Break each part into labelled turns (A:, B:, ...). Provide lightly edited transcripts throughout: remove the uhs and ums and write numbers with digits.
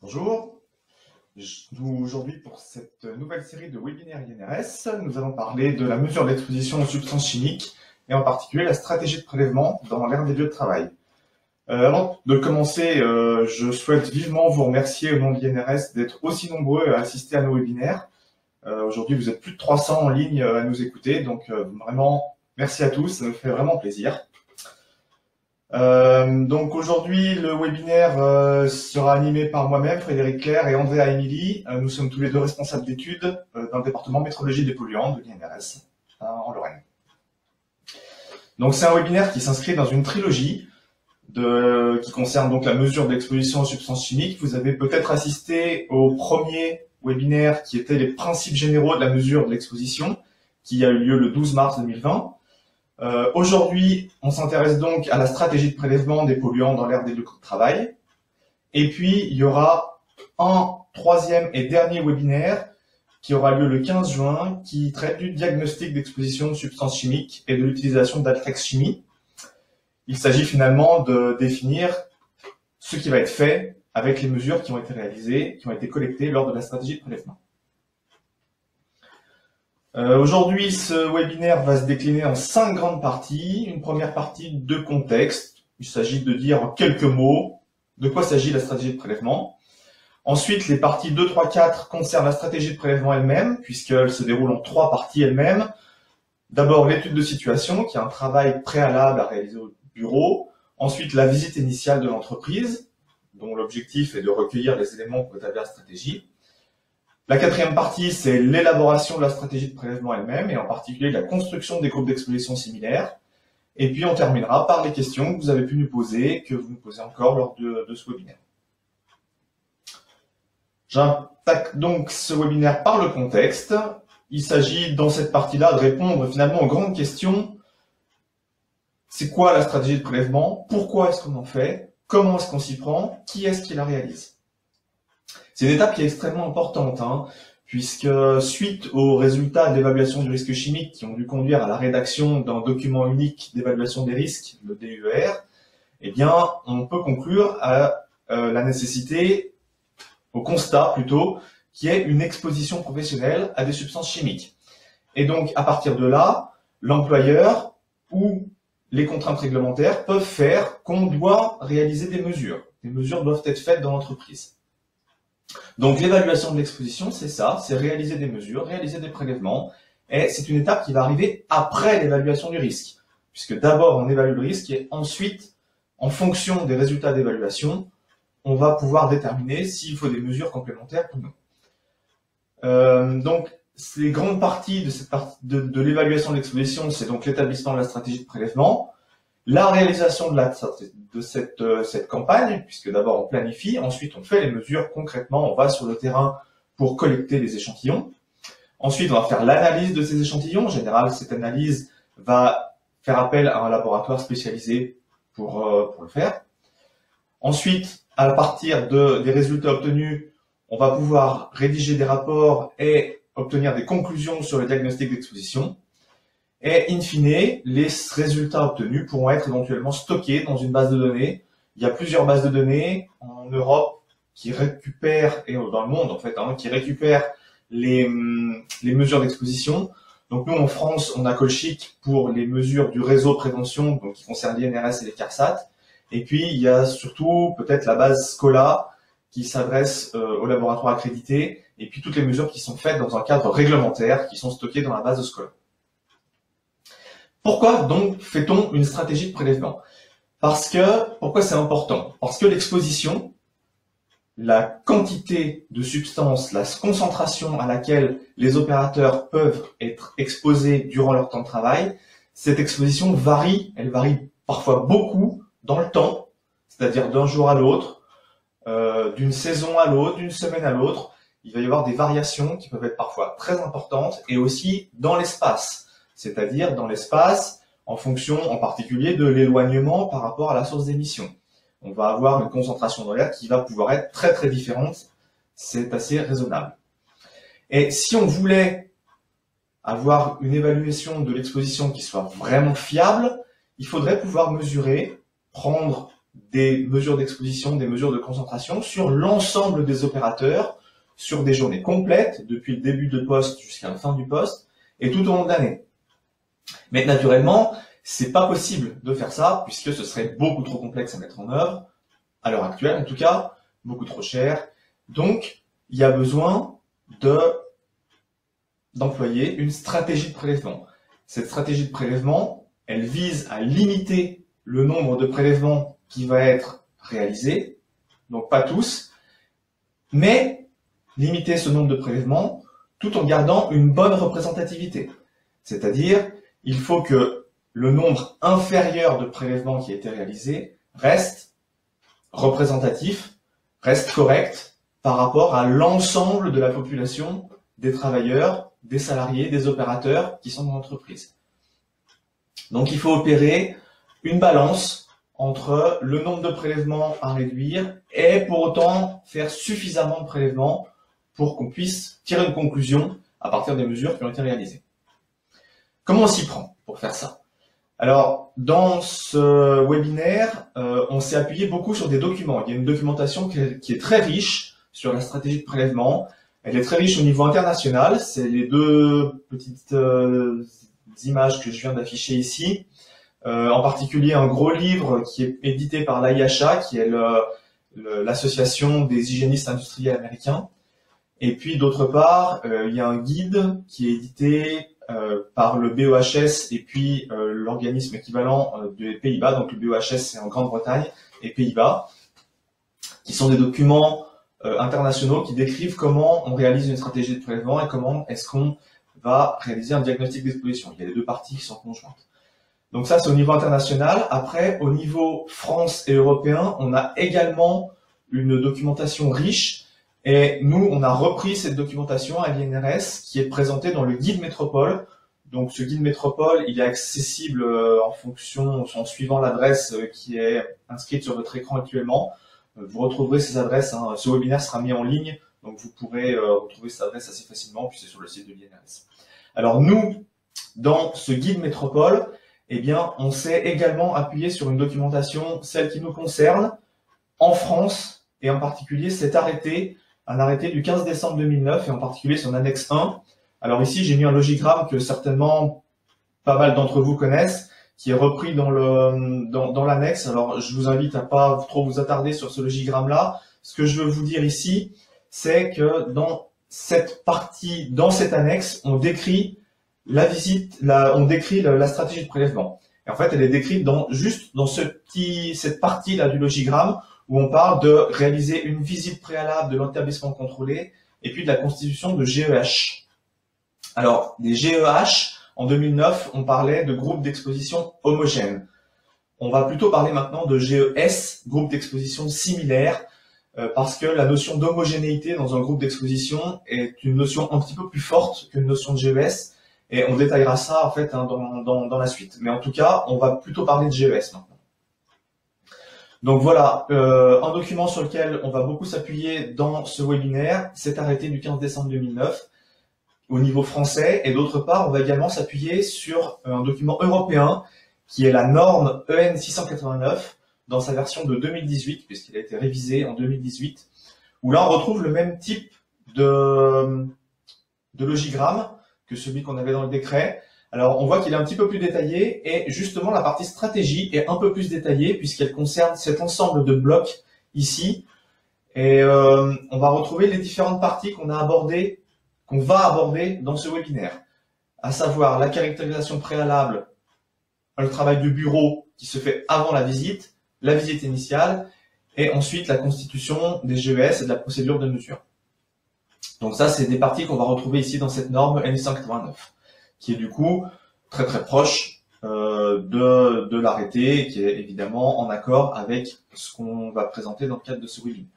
A: Bonjour, aujourd'hui pour cette nouvelle série de webinaires INRS, nous allons parler de la mesure d'exposition aux substances chimiques et en particulier la stratégie de prélèvement dans l'aire des lieux de travail. Avant de commencer, je souhaite vivement vous remercier au nom de l'INRS d'être aussi nombreux à assister à nos webinaires. Aujourd'hui, vous êtes plus de 300 en ligne à nous écouter, donc vraiment merci à tous, ça nous fait vraiment plaisir. Donc aujourd'hui, le webinaire sera animé par moi-même, Frédéric Clair et Andrea Emily. Nous sommes tous les deux responsables d'études dans le département métrologie des polluants de l'INRS en Lorraine. Donc c'est un webinaire qui s'inscrit dans une trilogie qui concerne donc la mesure de l'exposition aux substances chimiques. Vous avez peut-être assisté au premier webinaire qui était les principes généraux de la mesure de l'exposition, qui a eu lieu le 12 mars 2020. Aujourd'hui, on s'intéresse donc à la stratégie de prélèvement des polluants dans l'aire des lieux de travail. Et puis, il y aura un troisième et dernier webinaire qui aura lieu le 15 juin, qui traite du diagnostic d'exposition de substances chimiques et de l'utilisation d'Altrex Chimie. Il s'agit finalement de définir ce qui va être fait avec les mesures qui ont été réalisées, qui ont été collectées lors de la stratégie de prélèvement. Aujourd'hui, ce webinaire va se décliner en 5 grandes parties. Une première partie de contexte. Il s'agit de dire en quelques mots de quoi s'agit la stratégie de prélèvement. Ensuite, les parties 2, 3, 4 concernent la stratégie de prélèvement elle-même, puisqu'elle se déroule en 3 parties elle-même. D'abord, l'étude de situation, qui est un travail préalable à réaliser au bureau. Ensuite, la visite initiale de l'entreprise, dont l'objectif est de recueillir les éléments pour établir la stratégie. La quatrième partie, c'est l'élaboration de la stratégie de prélèvement elle-même, et en particulier la construction des groupes d'exposition similaires. Et puis on terminera par les questions que vous avez pu nous poser, que vous nous posez encore lors de ce webinaire. J'attaque donc ce webinaire par le contexte. Il s'agit dans cette partie-là de répondre finalement aux grandes questions. C'est quoi la stratégie de prélèvement? Pourquoi est-ce qu'on en fait? Comment est-ce qu'on s'y prend? Qui est-ce qui la réalise? C'est une étape qui est extrêmement importante, puisque suite aux résultats de l'évaluation du risque chimique qui ont dû conduire à la rédaction d'un document unique d'évaluation des risques, le DUER, eh bien, on peut conclure à la nécessité, au constat plutôt, qu'il y ait une exposition professionnelle à des substances chimiques. Et donc, à partir de là, l'employeur ou les contraintes réglementaires peuvent faire qu'on doit réaliser des mesures. Des mesures doivent être faites dans l'entreprise. Donc l'évaluation de l'exposition, c'est ça, c'est réaliser des mesures, réaliser des prélèvements, et c'est une étape qui va arriver après l'évaluation du risque, puisque d'abord on évalue le risque et ensuite, en fonction des résultats d'évaluation, on va pouvoir déterminer s'il faut des mesures complémentaires ou non. Donc les grandes parties de l'évaluation de l'exposition, c'est donc l'établissement de la stratégie de prélèvement, la réalisation de cette campagne, puisque d'abord on planifie, ensuite on fait les mesures concrètement, on va sur le terrain pour collecter les échantillons. Ensuite, on va faire l'analyse de ces échantillons. En général, cette analyse va faire appel à un laboratoire spécialisé pour le faire. Ensuite, à partir des résultats obtenus, on va pouvoir rédiger des rapports et obtenir des conclusions sur le diagnostic d'exposition. Et in fine, les résultats obtenus pourront être éventuellement stockés dans une base de données. Il y a plusieurs bases de données en Europe qui récupèrent, et dans le monde en fait, qui récupèrent les mesures d'exposition. Donc nous en France, on a Colchic pour les mesures du réseau prévention, donc qui concerne l'INRS et les CARSAT. Et puis il y a surtout peut-être la base Scola qui s'adresse aux laboratoires accrédités, et puis toutes les mesures qui sont faites dans un cadre réglementaire qui sont stockées dans la base de Scola. Pourquoi donc fait-on une stratégie de prélèvement? Pourquoi c'est important? Parce que l'exposition, la quantité de substances, la concentration à laquelle les opérateurs peuvent être exposés durant leur temps de travail, cette exposition varie, elle varie parfois beaucoup dans le temps, c'est-à-dire d'un jour à l'autre, d'une saison à l'autre, d'une semaine à l'autre. Il va y avoir des variations qui peuvent être parfois très importantes, et aussi dans l'espace. C'est-à-dire dans l'espace, en fonction en particulier de l'éloignement par rapport à la source d'émission. On va avoir une concentration dans l'air qui va pouvoir être très très différente, c'est assez raisonnable. Et si on voulait avoir une évaluation de l'exposition qui soit vraiment fiable, il faudrait pouvoir mesurer, prendre des mesures d'exposition, des mesures de concentration sur l'ensemble des opérateurs, sur des journées complètes, depuis le début de poste jusqu'à la fin du poste, et tout au long de l'année. Mais naturellement, c'est pas possible de faire ça, puisque ce serait beaucoup trop complexe à mettre en œuvre, à l'heure actuelle en tout cas, beaucoup trop cher. Donc, il y a besoin d'employer une stratégie de prélèvement. Cette stratégie de prélèvement, elle vise à limiter le nombre de prélèvements qui va être réalisé, donc pas tous, mais limiter ce nombre de prélèvements tout en gardant une bonne représentativité. C'est-à-dire, il faut que le nombre inférieur de prélèvements qui a été réalisé reste représentatif, reste correct par rapport à l'ensemble de la population des travailleurs, des salariés, des opérateurs qui sont dans l'entreprise. Donc il faut opérer une balance entre le nombre de prélèvements à réduire et pour autant faire suffisamment de prélèvements pour qu'on puisse tirer une conclusion à partir des mesures qui ont été réalisées. Comment on s'y prend pour faire ça? Alors, dans ce webinaire, on s'est appuyé beaucoup sur des documents. Il y a une documentation qui est très riche sur la stratégie de prélèvement. Elle est très riche au niveau international. C'est les deux petites images que je viens d'afficher ici. En particulier, un gros livre qui est édité par l'AIHA, qui est l'association des hygiénistes industriels américains. Et puis, d'autre part, il y a un guide qui est édité par le BOHS et puis l'organisme équivalent des Pays-Bas, donc le BOHS c'est en Grande-Bretagne et Pays-Bas, qui sont des documents internationaux qui décrivent comment on réalise une stratégie de prélèvement et comment est-ce qu'on va réaliser un diagnostic d'exposition. Il y a les deux parties qui sont conjointes. Donc ça c'est au niveau international. Après, au niveau France et européen, on a également une documentation riche. Et nous, on a repris cette documentation à l'INRS qui est présentée dans le guide métropole. Donc, ce guide métropole, il est accessible en suivant l'adresse qui est inscrite sur votre écran actuellement. Vous retrouverez ces adresses. Ce webinaire sera mis en ligne, donc vous pourrez retrouver cette adresse assez facilement, puis c'est sur le site de l'INRS. Alors, nous, dans ce guide métropole, eh bien, on s'est également appuyé sur une documentation, celle qui nous concerne, en France, et en particulier cet arrêté, un arrêté du 15 décembre 2009 et en particulier son annexe 1. Alors ici, j'ai mis un logigramme que certainement pas mal d'entre vous connaissent, qui est repris dans l'annexe. Alors je vous invite à pas trop vous attarder sur ce logigramme-là. Ce que je veux vous dire ici, c'est que dans cette partie, dans cette annexe, on décrit la visite, on décrit la stratégie de prélèvement. Et en fait, elle est décrite juste dans cette partie-là du logigramme, où on parle de réaliser une visite préalable de l'établissement contrôlé et puis de la constitution de GEH. Alors, les GEH, en 2009, on parlait de groupes d'exposition homogènes. On va plutôt parler maintenant de GES, groupe d'exposition similaire, parce que la notion d'homogénéité dans un groupe d'exposition est une notion un petit peu plus forte qu'une notion de GES, et on détaillera ça en fait dans la suite. Mais en tout cas, on va plutôt parler de GES maintenant. Donc voilà, un document sur lequel on va beaucoup s'appuyer dans ce webinaire, cet arrêté du 15 décembre 2009 au niveau français. Et d'autre part, on va également s'appuyer sur un document européen qui est la norme EN 689 dans sa version de 2018, puisqu'il a été révisé en 2018, où là on retrouve le même type de logigramme que celui qu'on avait dans le décret. Alors, on voit qu'il est un petit peu plus détaillé et justement, la partie stratégie est un peu plus détaillée puisqu'elle concerne cet ensemble de blocs ici. Et on va retrouver les différentes parties qu'on va aborder dans ce webinaire, à savoir la caractérisation préalable, le travail de bureau qui se fait avant la visite initiale et ensuite la constitution des GES et de la procédure de mesure. Donc ça, c'est des parties qu'on va retrouver ici dans cette norme N189. Qui est du coup très très proche de l'arrêté et qui est évidemment en accord avec ce qu'on va présenter dans le cadre de ce webinaire.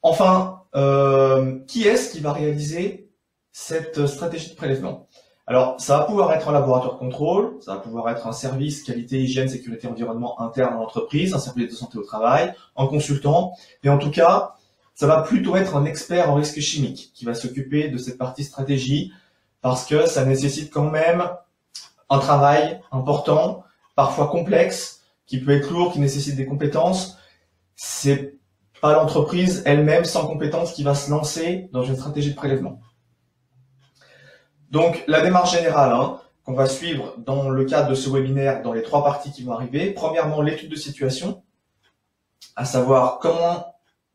A: Enfin, qui est-ce qui va réaliser cette stratégie de prélèvement? Alors, ça va pouvoir être un laboratoire de contrôle, ça va pouvoir être un service qualité, hygiène, sécurité, environnement interne à l'entreprise, un service de santé au travail, un consultant, et en tout cas, ça va plutôt être un expert en risque chimique qui va s'occuper de cette partie stratégie, parce que ça nécessite quand même un travail important, parfois complexe, qui peut être lourd, qui nécessite des compétences. C'est pas l'entreprise elle-même sans compétences qui va se lancer dans une stratégie de prélèvement. Donc, la démarche générale qu'on va suivre dans le cadre de ce webinaire, dans les 3 parties qui vont arriver. Premièrement, l'étude de situation, à savoir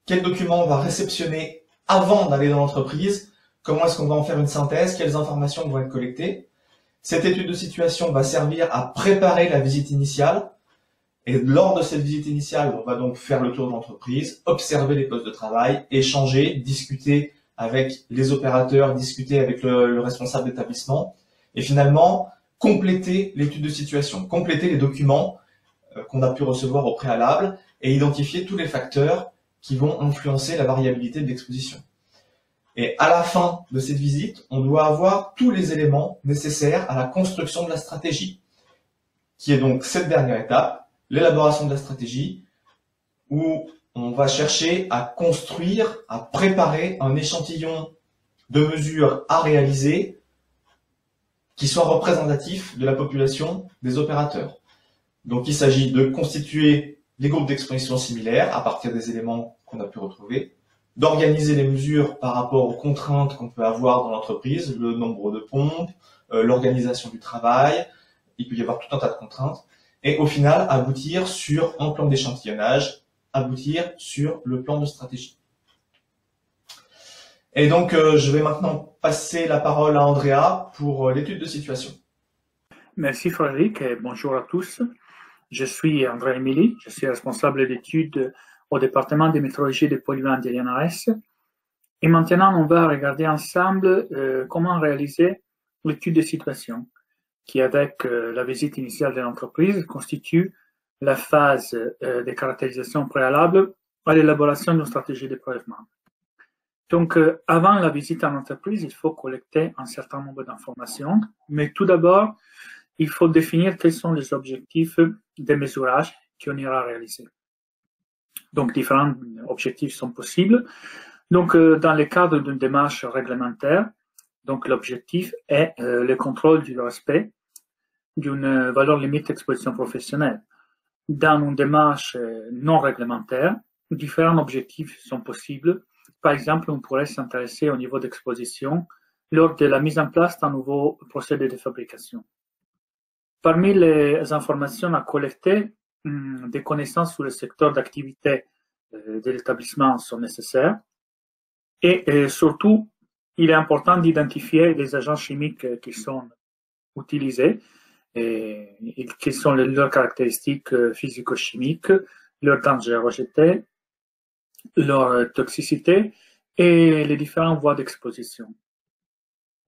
A: quel document on va réceptionner avant d'aller dans l'entreprise, comment est-ce qu'on va en faire une synthèse, quelles informations vont être collectées. Cette étude de situation va servir à préparer la visite initiale. Et lors de cette visite initiale, on va donc faire le tour de l'entreprise, observer les postes de travail, échanger, discuter avec les opérateurs, discuter avec le responsable d'établissement et finalement compléter l'étude de situation, compléter les documents qu'on a pu recevoir au préalable et identifier tous les facteurs qui vont influencer la variabilité de l'exposition. Et à la fin de cette visite, on doit avoir tous les éléments nécessaires à la construction de la stratégie, qui est donc cette dernière étape, l'élaboration de la stratégie, où on va chercher à construire, à préparer un échantillon de mesures à réaliser qui soit représentatif de la population des opérateurs. Donc il s'agit de constituer des groupes d'exposition similaires à partir des éléments qu'on a pu retrouver, d'organiser les mesures par rapport aux contraintes qu'on peut avoir dans l'entreprise, le nombre de pompes, l'organisation du travail, il peut y avoir tout un tas de contraintes, et au final aboutir sur un plan d'échantillonnage, aboutir sur le plan de stratégie. Et donc je vais maintenant passer la parole à Andrea pour l'étude de situation.
B: Merci Frédéric et bonjour à tous. Je suis André Emili, je suis responsable d'études au département de métrologie des polluants de l'INRS. Et maintenant, on va regarder ensemble comment réaliser l'étude de situation, qui avec la visite initiale de l'entreprise constitue la phase de caractérisation préalable à l'élaboration d'une stratégie de prélèvement. Donc, avant la visite en entreprise, il faut collecter un certain nombre d'informations, mais tout d'abord, il faut définir quels sont les objectifs de mesurage qu'on ira réaliser. Donc, différents objectifs sont possibles. Donc, dans le cadre d'une démarche réglementaire, donc l'objectif est le contrôle du respect d'une valeur limite d'exposition professionnelle. Dans une démarche non réglementaire, différents objectifs sont possibles. Par exemple, on pourrait s'intéresser au niveau d'exposition lors de la mise en place d'un nouveau procédé de fabrication. Parmi les informations à collecter, des connaissances sur le secteur d'activité de l'établissement sont nécessaires. Et surtout, il est important d'identifier les agents chimiques qui sont utilisés, et quelles sont leurs caractéristiques physico-chimiques, leur dangerosité, leur toxicité et les différentes voies d'exposition.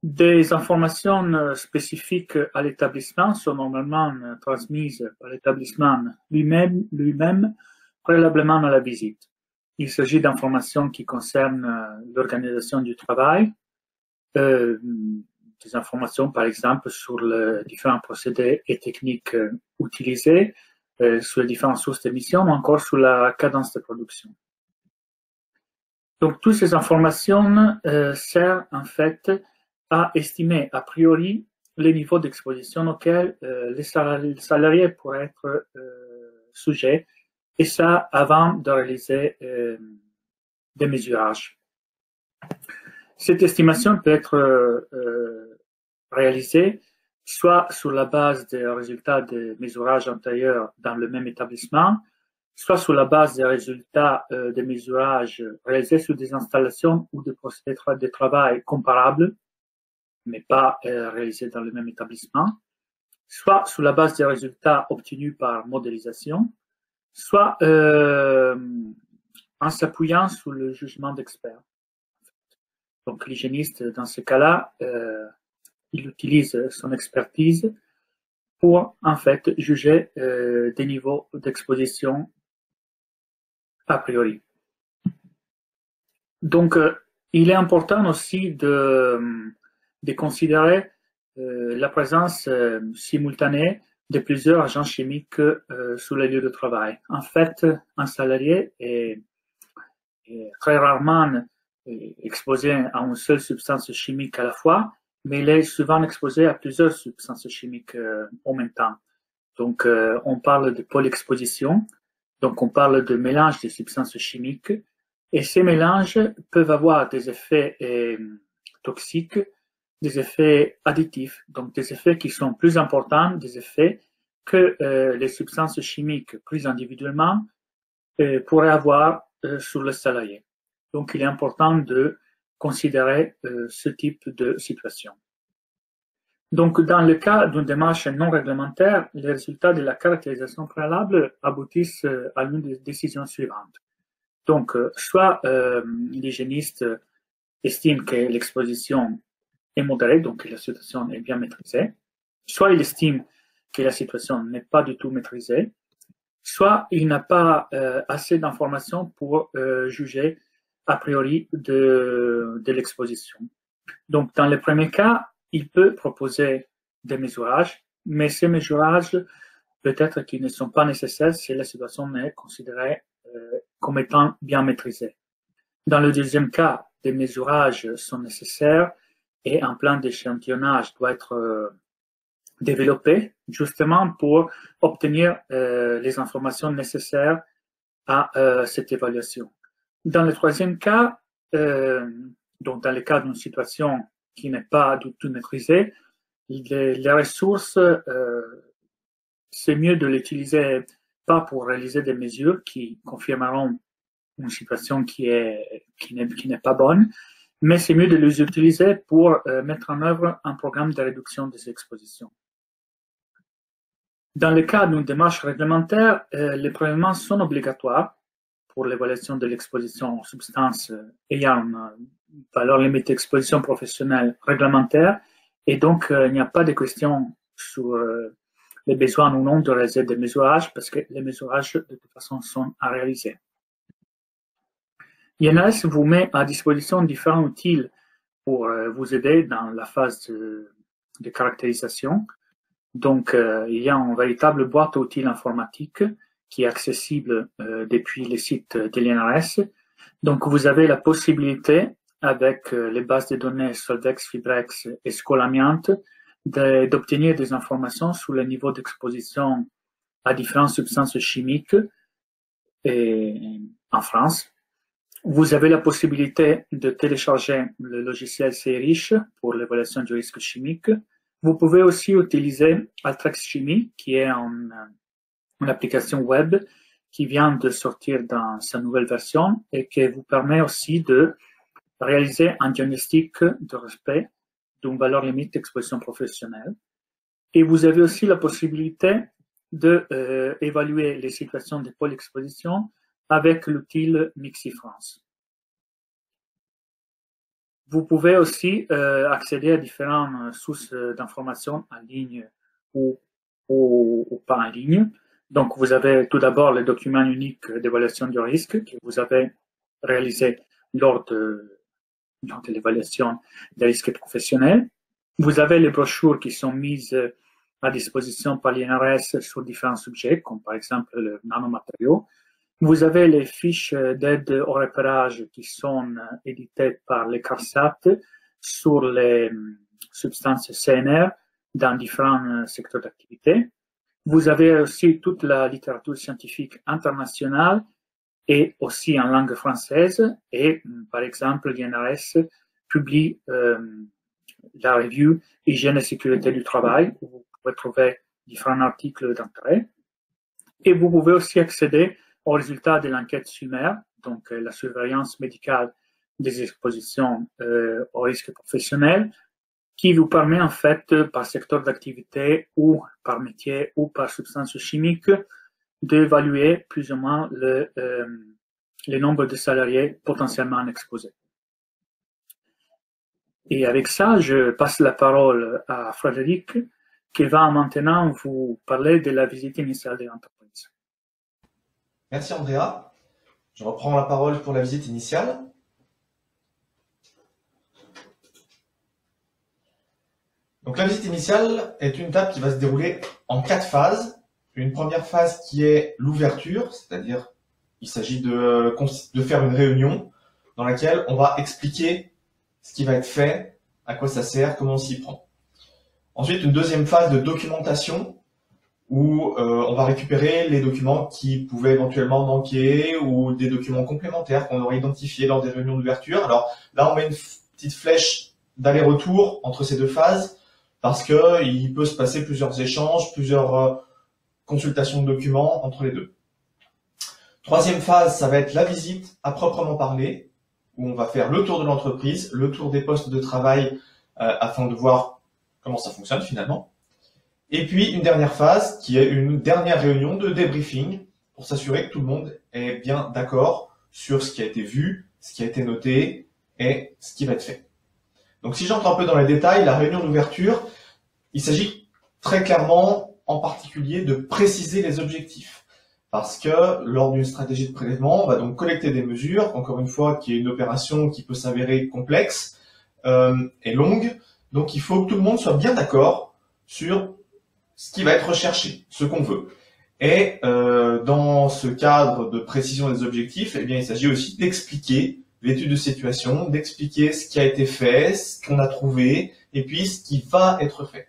B: Des informations spécifiques à l'établissement sont normalement transmises par l'établissement lui-même préalablement à la visite. Il s'agit d'informations qui concernent l'organisation du travail, des informations par exemple sur les différents procédés et techniques utilisés, sur les différentes sources d'émissions ou encore sur la cadence de production. Donc, toutes ces informations servent en fait à estimer a priori les niveaux d'exposition auxquels les salariés pourraient être sujets, et ça avant de réaliser des mesurages. Cette estimation peut être réalisée soit sur la base des résultats des mesurages antérieurs dans le même établissement, soit sur la base des résultats des mesurages réalisés sur des installations ou des procédés de travail comparables, mais pas réalisés dans le même établissement, soit sur la base des résultats obtenus par modélisation, soit en s'appuyant sur le jugement d'experts. Donc l'hygiéniste, dans ce cas-là, il utilise son expertise pour en fait juger des niveaux d'exposition a priori. Donc il est important aussi de considérer la présence simultanée de plusieurs agents chimiques sur les lieux de travail. En fait, un salarié est très rarement exposé à une seule substance chimique à la fois, mais il est souvent exposé à plusieurs substances chimiques en même temps. Donc, on parle de polyexposition. Donc, on parle de mélange de substances chimiques. Et ces mélanges peuvent avoir des effets toxiques, des effets additifs, donc des effets qui sont plus importants, des effets que les substances chimiques prises individuellement pourraient avoir sur le salarié. Donc, il est important de considérer ce type de situation. Donc, dans le cas d'une démarche non réglementaire, les résultats de la caractérisation préalable aboutissent à l'une des décisions suivantes. Donc, soit l'hygiéniste estime que l'exposition est modérée, donc que la situation est bien maîtrisée, soit il estime que la situation n'est pas du tout maîtrisée, soit il n'a pas assez d'informations pour juger a priori de l'exposition. Donc, dans le premier cas, il peut proposer des mesurages, mais ces mesurages, peut-être qu'ils ne sont pas nécessaires si la situation est considérée comme étant bien maîtrisée. Dans le deuxième cas, des mesurages sont nécessaires et un plan d'échantillonnage doit être développé justement pour obtenir les informations nécessaires à cette évaluation. Dans le troisième cas, donc dans le cas d'une situation qui n'est pas du tout maîtrisée, les ressources, c'est mieux de l'utiliser pas pour réaliser des mesures qui confirmeront une situation qui n'est pas bonne, mais c'est mieux de les utiliser pour mettre en œuvre un programme de réduction des expositions. Dans le cas d'une démarche réglementaire, les prélèvements sont obligatoires pour l'évaluation de l'exposition aux substances ayant une valeur limite d'exposition professionnelle réglementaire, et donc il n'y a pas de question sur les besoins ou non de réaliser des mesurages, parce que les mesurages de toute façon sont à réaliser. INRS vous met à disposition différents outils pour vous aider dans la phase de caractérisation. Donc, il y a une véritable boîte à outils informatique qui est accessible depuis le site de l'INRS. Donc, vous avez la possibilité, avec les bases de données Solvex, Fibrex et Scolamiante, d'obtenir des informations sur le niveau d'exposition à différentes substances chimiques en France. Vous avez la possibilité de télécharger le logiciel CRICH pour l'évaluation du risque chimique. Vous pouvez aussi utiliser Altrex Chimie, qui est une application web qui vient de sortir dans sa nouvelle version et qui vous permet aussi de réaliser un diagnostic de respect d'une valeur limite d'exposition professionnelle. Et vous avez aussi la possibilité d'évaluer les situations de polyexposition avec l'outil MIXI-France. Vous pouvez aussi accéder à différentes sources d'informations en ligne ou pas en ligne. Donc, vous avez tout d'abord le document unique d'évaluation du risque que vous avez réalisé lors de l'évaluation des risques professionnels. Vous avez les brochures qui sont mises à disposition par l'INRS sur différents sujets, comme par exemple le nanomatériaux. Vous avez les fiches d'aide au repérage qui sont éditées par les CARSAT sur les substances CNR dans différents secteurs d'activité. Vous avez aussi toute la littérature scientifique internationale et aussi en langue française. Et par exemple, l'INRS publie la revue Hygiène et sécurité du travail, où vous pouvez trouver différents articles d'intérêt. Et vous pouvez aussi accéder aux résultats de l'enquête SUMER, donc la surveillance médicale des expositions au risque professionnel, qui vous permet en fait, par secteur d'activité ou par métier ou par substance chimique, d'évaluer plus ou moins le nombre de salariés potentiellement exposés. Et avec ça, je passe la parole à Frédéric, qui va maintenant vous parler de la visite initiale de l'entreprise.
A: Merci Andrea. Je reprends la parole pour la visite initiale. Donc la visite initiale est une étape qui va se dérouler en 4 phases. Une première phase qui est l'ouverture, c'est-à-dire il s'agit de faire une réunion dans laquelle on va expliquer ce qui va être fait, à quoi ça sert, comment on s'y prend. Ensuite, une deuxième phase de documentation où on va récupérer les documents qui pouvaient éventuellement manquer ou des documents complémentaires qu'on aurait identifiés lors des réunions d'ouverture. Alors là, on met une petite flèche d'aller-retour entre ces deux phases parce que il peut se passer plusieurs échanges, plusieurs consultations de documents entre les deux. Troisième phase, ça va être la visite à proprement parler, où on va faire le tour de l'entreprise, le tour des postes de travail afin de voir comment ça fonctionne finalement. Et puis une dernière phase qui est une dernière réunion de débriefing pour s'assurer que tout le monde est bien d'accord sur ce qui a été vu, ce qui a été noté et ce qui va être fait. Donc si j'entre un peu dans les détails, la réunion d'ouverture, il s'agit très clairement en particulier de préciser les objectifs. Parce que lors d'une stratégie de prélèvement, on va donc collecter des mesures, encore une fois, qui est une opération qui peut s'avérer complexe et longue. Donc il faut que tout le monde soit bien d'accord sur ce qui va être recherché, ce qu'on veut. Et dans ce cadre de précision des objectifs, eh bien, il s'agit aussi d'expliquer l'étude de situation, d'expliquer ce qui a été fait, ce qu'on a trouvé, et puis ce qui va être fait.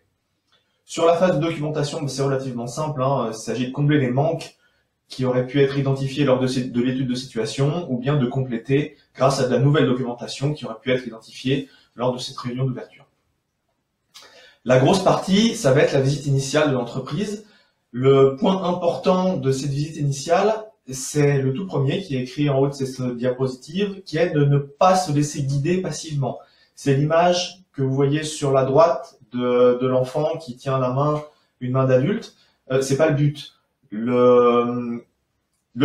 A: Sur la phase de documentation, c'est relativement simple, hein, il s'agit de combler les manques qui auraient pu être identifiés lors de l'étude de situation, ou bien de compléter grâce à de la nouvelle documentation qui aurait pu être identifiée lors de cette réunion d'ouverture. La grosse partie, ça va être la visite initiale de l'entreprise. Le point important de cette visite initiale, c'est le tout premier qui est écrit en haut de cette diapositive, qui est de ne pas se laisser guider passivement. C'est l'image que vous voyez sur la droite de l'enfant qui tient une main d'adulte. C'est pas le but. Le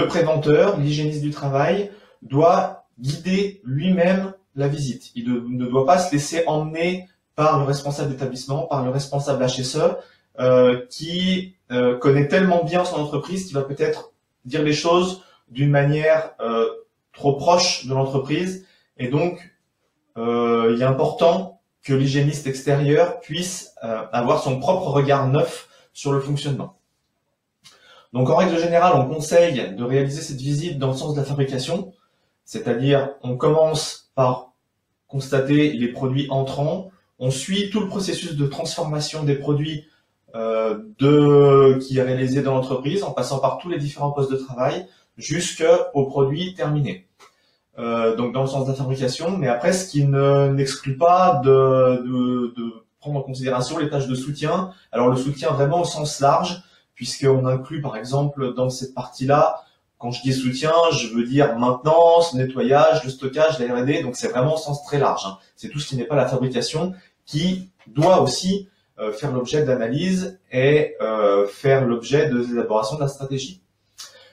A: préventeur, l'hygiéniste du travail, doit guider lui-même la visite. Il ne doit pas se laisser emmener par le responsable d'établissement, par le responsable HSE, qui connaît tellement bien son entreprise qu'il va peut-être dire les choses d'une manière trop proche de l'entreprise. Et donc, il est important que l'hygiéniste extérieur puisse avoir son propre regard neuf sur le fonctionnement. Donc, en règle générale, on conseille de réaliser cette visite dans le sens de la fabrication, c'est-à-dire on commence par constater les produits entrants, on suit tout le processus de transformation des produits qui est réalisé dans l'entreprise, en passant par tous les différents postes de travail, jusqu'aux produits terminés. Donc dans le sens de la fabrication, mais après, ce qui n'exclut pas de prendre en considération les tâches de soutien. Alors le soutien vraiment au sens large, puisqu'on inclut par exemple dans cette partie-là, quand je dis soutien, je veux dire maintenance, nettoyage, le stockage, la R&D, donc c'est vraiment au sens très large. Hein. C'est tout ce qui n'est pas la fabrication qui doit aussi faire l'objet d'analyse et faire l'objet de l'élaboration de la stratégie.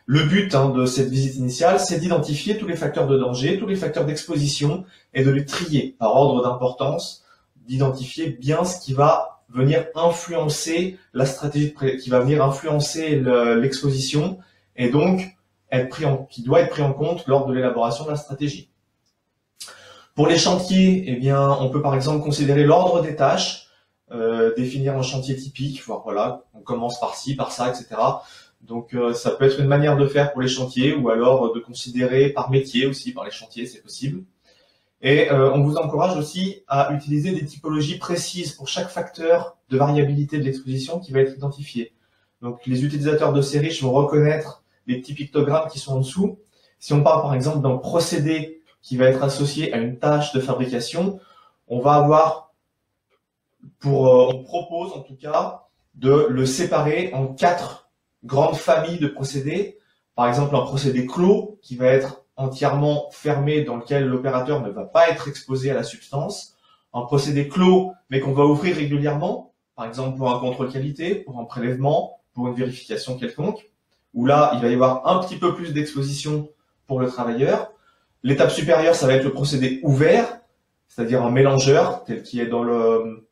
A: Le but de cette visite initiale, c'est d'identifier tous les facteurs de danger, tous les facteurs d'exposition et de les trier par ordre d'importance, d'identifier bien ce qui va venir influencer la stratégie, qui va venir influencer l'exposition et donc qui doit être pris en compte lors de l'élaboration de la stratégie. Pour les chantiers, eh bien, on peut par exemple considérer l'ordre des tâches, définir un chantier typique, voir voilà, on commence par ci, par ça, etc. Donc ça peut être une manière de faire pour les chantiers ou alors de considérer par métier aussi, par les chantiers, c'est possible. Et on vous encourage aussi à utiliser des typologies précises pour chaque facteur de variabilité de l'exposition qui va être identifié. Donc les utilisateurs de Serish vont reconnaître les petits pictogrammes qui sont en dessous. Si on parle par exemple d'un procédé qui va être associé à une tâche de fabrication, on va avoir, on propose en tout cas de le séparer en 4 grandes familles de procédés. Par exemple, un procédé clos qui va être entièrement fermé, dans lequel l'opérateur ne va pas être exposé à la substance. Un procédé clos, mais qu'on va ouvrir régulièrement, par exemple pour un contrôle qualité, pour un prélèvement, pour une vérification quelconque, où là, il va y avoir un petit peu plus d'exposition pour le travailleur. L'étape supérieure, ça va être le procédé ouvert, c'est-à-dire un mélangeur, tel qui est dans le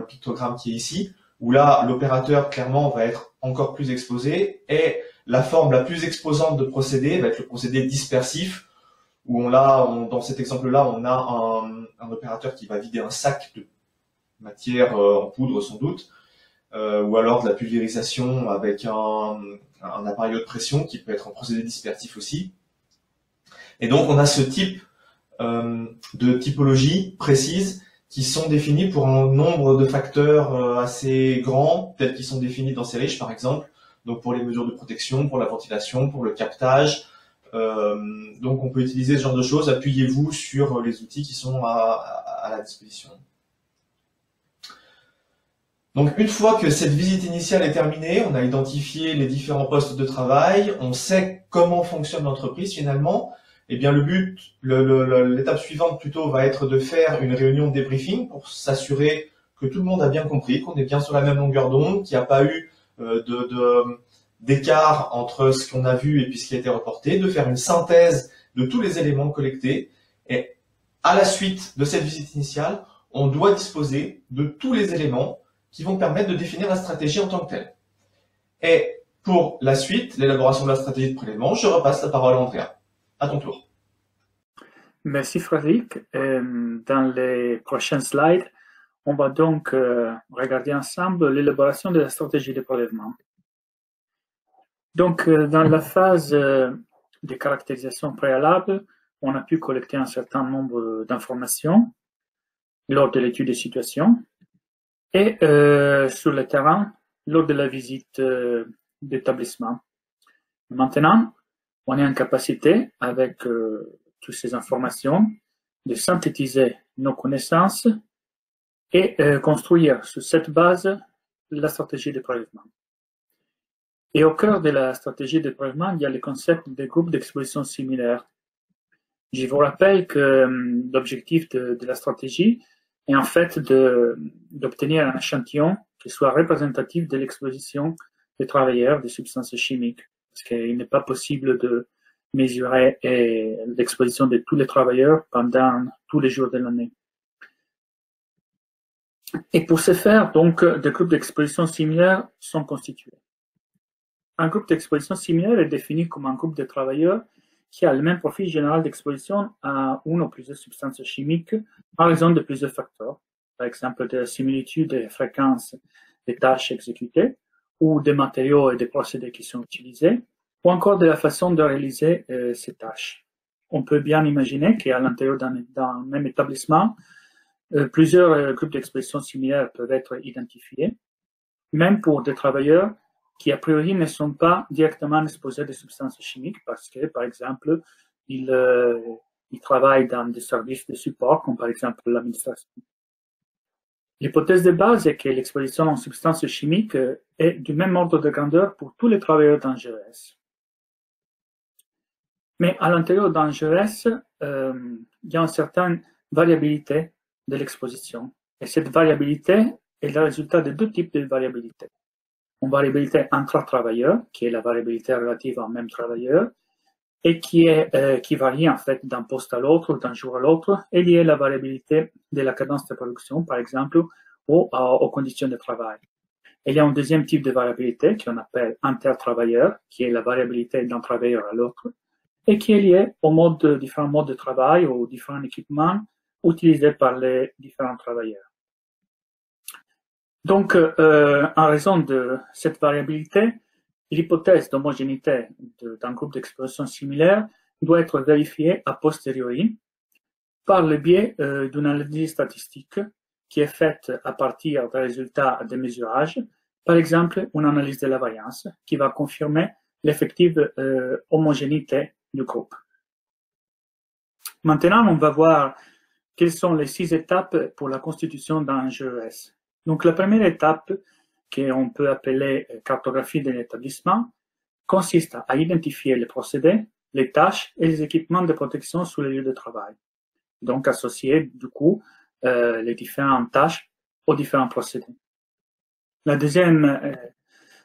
A: pictogramme qui est ici, où là, l'opérateur, clairement, va être encore plus exposé. Et la forme la plus exposante de procédé va être le procédé dispersif, où dans cet exemple-là, on a un opérateur qui va vider un sac de matière en poudre, sans doute, ou alors de la pulvérisation avec un appareil haute pression, qui peut être un procédé dispersif aussi. Et donc, on a ce type de typologie précise qui sont définis pour un nombre de facteurs assez grands, tels qu'ils sont définis dans CERICH par exemple, donc pour les mesures de protection, pour la ventilation, pour le captage. Donc on peut utiliser ce genre de choses, appuyez-vous sur les outils qui sont à la disposition. Donc une fois que cette visite initiale est terminée, on a identifié les différents postes de travail, on sait comment fonctionne l'entreprise finalement, eh bien le but, l'étape suivante plutôt va être de faire une réunion de débriefing pour s'assurer que tout le monde a bien compris, qu'on est bien sur la même longueur d'onde, qu'il n'y a pas eu d'écart entre ce qu'on a vu et puis ce qui a été reporté, de faire une synthèse de tous les éléments collectés. Et à la suite de cette visite initiale, on doit disposer de tous les éléments qui vont permettre de définir la stratégie en tant que telle. Et pour la suite, l'élaboration de la stratégie de prélèvement, je repasse la parole à Andrea. À ton tour.
B: Merci Frédéric. Dans les prochains slides, on va donc regarder ensemble l'élaboration de la stratégie de prélèvement. Donc, dans la phase de caractérisation préalable, on a pu collecter un certain nombre d'informations lors de l'étude de situation et sur le terrain lors de la visite d'établissement. Maintenant, on est en capacité, avec toutes ces informations, de synthétiser nos connaissances et construire sur cette base la stratégie de prélèvement. Et au cœur de la stratégie de prélèvement, il y a le concept de groupes d'exposition similaires. Je vous rappelle que l'objectif de la stratégie est en fait d'obtenir un échantillon qui soit représentatif de l'exposition des travailleurs des substances chimiques. Parce qu'il n'est pas possible de mesurer l'exposition de tous les travailleurs pendant tous les jours de l'année. Et pour ce faire, donc, des groupes d'exposition similaires sont constitués. Un groupe d'exposition similaire est défini comme un groupe de travailleurs qui a le même profil général d'exposition à une ou plusieurs substances chimiques en raison de plusieurs facteurs, par exemple de la similitude des fréquences des tâches exécutées, ou des matériaux et des procédés qui sont utilisés, ou encore de la façon de réaliser ces tâches. On peut bien imaginer qu'à l'intérieur d'un même établissement, plusieurs groupes d'exposition similaires peuvent être identifiés, même pour des travailleurs qui a priori ne sont pas directement exposés à des substances chimiques parce que, par exemple, ils travaillent dans des services de support, comme par exemple l'administration. L'hypothèse de base est que l'exposition aux substances chimiques est du même ordre de grandeur pour tous les travailleurs d'un GES. Mais à l'intérieur d'un GES, il y a une certaine variabilité de l'exposition. Et cette variabilité est le résultat de deux types de variabilité. Une variabilité intra-travailleur, qui est la variabilité relative au même travailleur, et qui varie en fait d'un poste à l'autre, d'un jour à l'autre, et liée à la variabilité de la cadence de production, par exemple, ou aux conditions de travail. Et il y a un deuxième type de variabilité qu'on appelle intertravailleur, qui est la variabilité d'un travailleur à l'autre, et qui est liée aux différents modes de travail, aux différents équipements utilisés par les différents travailleurs. Donc, en raison de cette variabilité, l'hypothèse d'homogénéité d'un groupe d'exposition similaire doit être vérifiée a posteriori par le biais d'une analyse statistique qui est faite à partir des résultats des mesurages, par exemple une analyse de la variance qui va confirmer l'effective homogénéité du groupe. Maintenant, on va voir quelles sont les 6 étapes pour la constitution d'un GES. Donc, la première étape, qu'on peut appeler cartographie de l'établissement, consiste à identifier les procédés, les tâches et les équipements de protection sur les lieux de travail. Donc, associer, du coup, les différentes tâches aux différents procédés. La deuxième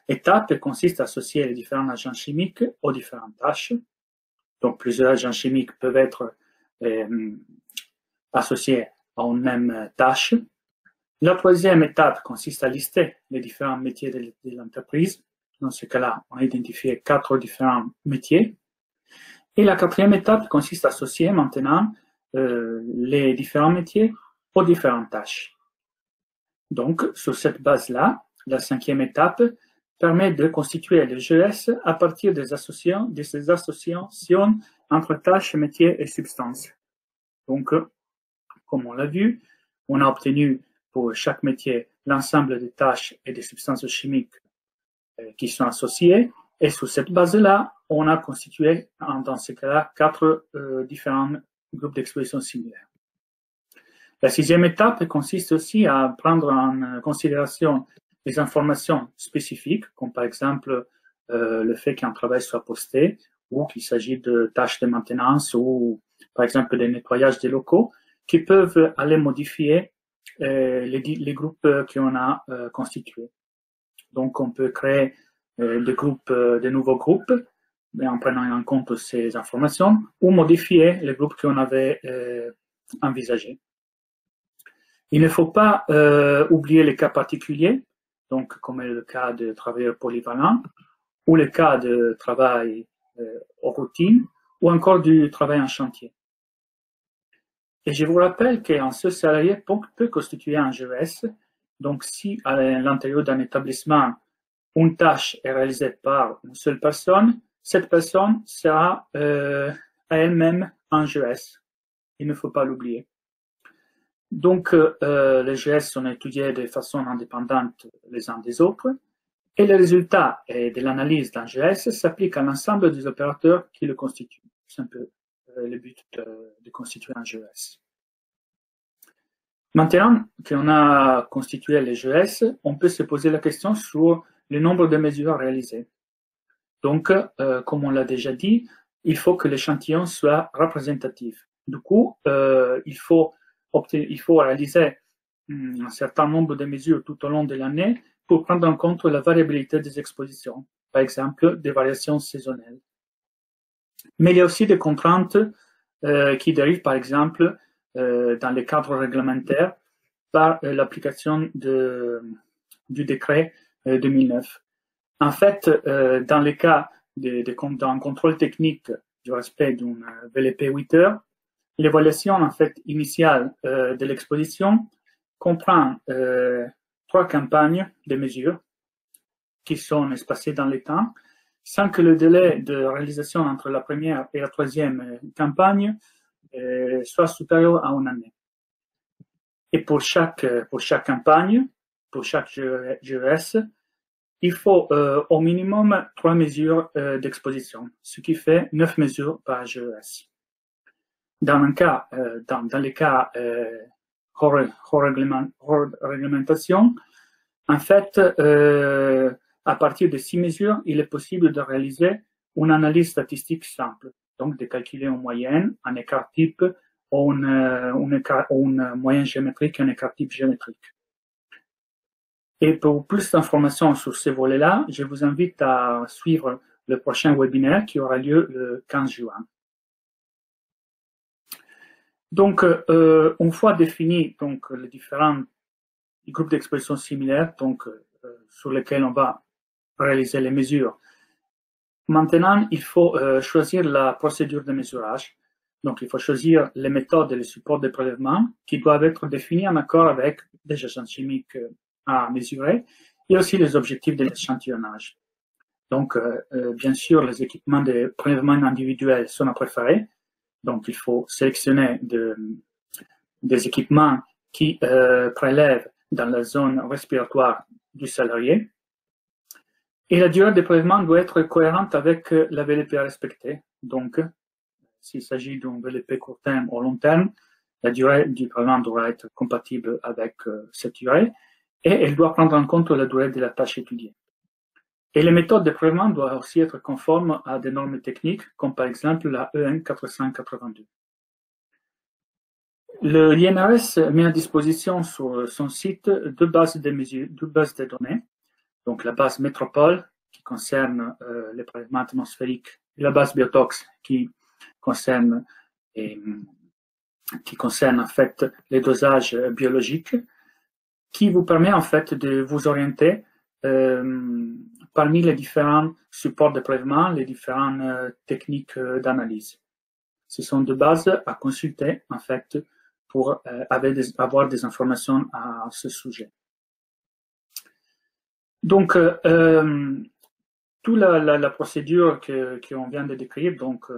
B: étape consiste à associer les différents agents chimiques aux différentes tâches. Donc, plusieurs agents chimiques peuvent être associés à une même tâche. La troisième étape consiste à lister les différents métiers de l'entreprise. Dans ce cas-là, on a identifié 4 différents métiers. Et la quatrième étape consiste à associer maintenant les différents métiers aux différentes tâches. Donc, sur cette base-là, la 5e étape permet de constituer le GES à partir de ces associations entre tâches, métiers et substances. Donc, comme on l'a vu, on a obtenu pour chaque métier l'ensemble des tâches et des substances chimiques qui sont associées. Et sur cette base-là, on a constitué, dans ce cas-là, 4 différents groupes d'exposition similaires. La 6e étape consiste aussi à prendre en considération des informations spécifiques, comme par exemple le fait qu'un travail soit posté, ou qu'il s'agit de tâches de maintenance, ou par exemple des nettoyages des locaux, qui peuvent aller modifier les groupes qu'on a constitués. Donc on peut créer de nouveaux groupes en prenant en compte ces informations, ou modifier les groupes qu'on avait envisagés. Il ne faut pas oublier les cas particuliers, donc comme est le cas de travailleurs polyvalents, ou le cas de travail aux routines, ou encore du travail en chantier. Et je vous rappelle qu'un seul salarié peut constituer un GES, donc si à l'intérieur d'un établissement, une tâche est réalisée par une seule personne, cette personne sera à elle-même un GES. Il ne faut pas l'oublier. Donc, les GES sont étudiés de façon indépendante les uns des autres, et les résultats de l'analyse d'un GES s'appliquent à l'ensemble des opérateurs qui le constituent. C'est un peu le but de constituer un GES. Maintenant qu'on a constitué les GES, on peut se poser la question sur le nombre de mesures réalisées. Donc, comme on l'a déjà dit, il faut que l'échantillon soit représentatif. Du coup, il faut réaliser un certain nombre de mesures tout au long de l'année pour prendre en compte la variabilité des expositions, par exemple des variations saisonnelles. Mais il y a aussi des contraintes qui dérivent, par exemple, dans les cadres réglementaires par l'application du décret 2009. En fait, dans le cas d'un contrôle technique du respect d'une VLP 8 heures, l'évaluation en fait initiale de l'exposition comprend 3 campagnes de mesures qui sont espacées dans le temps, sans que le délai de réalisation entre la première et la 3e campagne soit supérieur à une année. Et pour chaque campagne, pour chaque GES, il faut au minimum 3 mesures d'exposition, ce qui fait 9 mesures par GES. Dans les cas hors réglementation, en fait, à partir de 6 mesures, il est possible de réaliser une analyse statistique simple, donc de calculer une moyenne, un écart type, ou une moyenne géométrique et un écart type géométrique. Et pour plus d'informations sur ces volets-là, je vous invite à suivre le prochain webinaire qui aura lieu le 15 juin. Donc, une fois définis donc, les différents groupes d'exposition similaires sur lesquels on va réaliser les mesures, maintenant, il faut choisir la procédure de mesurage. Donc, il faut choisir les méthodes et les supports de prélèvement qui doivent être définis en accord avec des agents chimiques à mesurer et aussi les objectifs de l'échantillonnage. Donc, bien sûr, les équipements de prélèvement individuels sont à préférer. Donc, il faut sélectionner des équipements qui prélèvent dans la zone respiratoire du salarié. Et la durée de prélèvement doit être cohérente avec la VLP à respecter. Donc, s'il s'agit d'un VLP court terme ou long terme, la durée du prélèvement doit être compatible avec cette durée et elle doit prendre en compte la durée de la tâche étudiée. Et les méthodes de prélèvement doivent aussi être conformes à des normes techniques, comme par exemple la EN 482. L'INRS met à disposition sur son site 2 bases de mesures, 2 bases de données. Donc la base Métropole, qui concerne les prélèvements atmosphériques, et la base Biotox, qui concerne en fait les dosages biologiques, qui vous permet en fait de vous orienter parmi les différents supports de prélèvement, les différentes techniques d'analyse. Ce sont 2 bases à consulter en fait pour avoir des informations à ce sujet. Donc, toute la procédure qu'on vient de décrire, donc